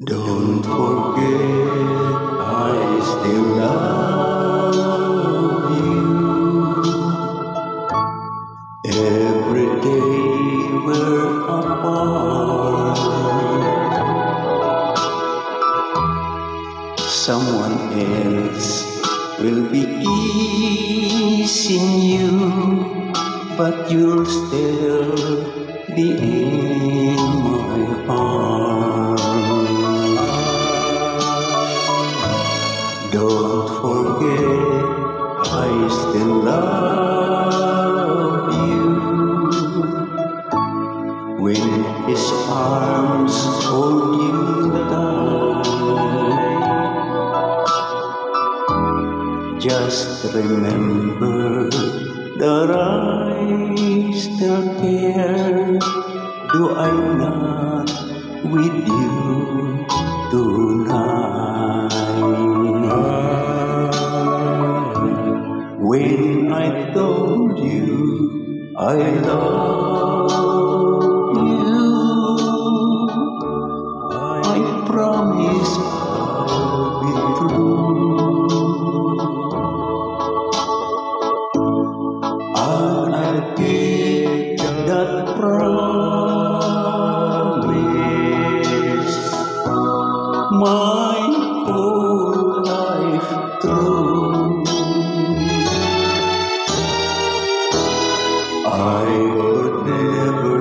Don't forget, I still love you. Every day we're apart. Someone else will be kissing you, but you'll still be in my heart. Don't forget, I still love you. When his arms hold you tight, just remember that I still care. Do I not with you tonight? When I told you I love you, I promise I'll be true. And I'll keep that promise my whole life through. I would never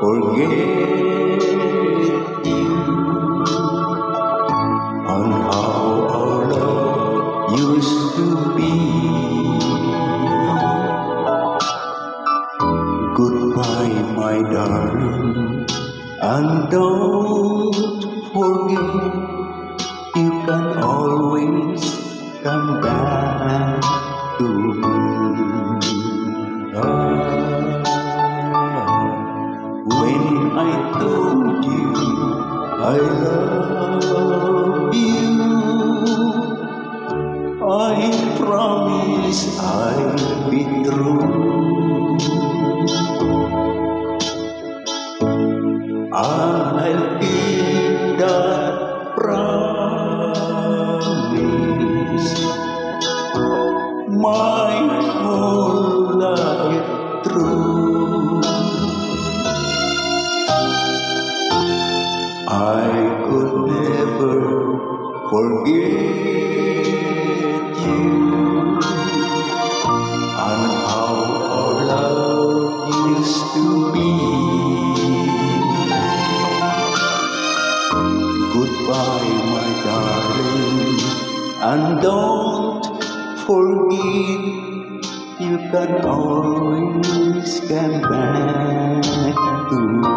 forget you, on how our love used to be. Goodbye, my darling, and don't forget, you can always come back to me. When I told you I love you, I promise I'll be true. I'll keep that promise my whole life through. I could never forget you, and how our love used to be. Goodbye, my darling, and don't forget, you can always come back to me.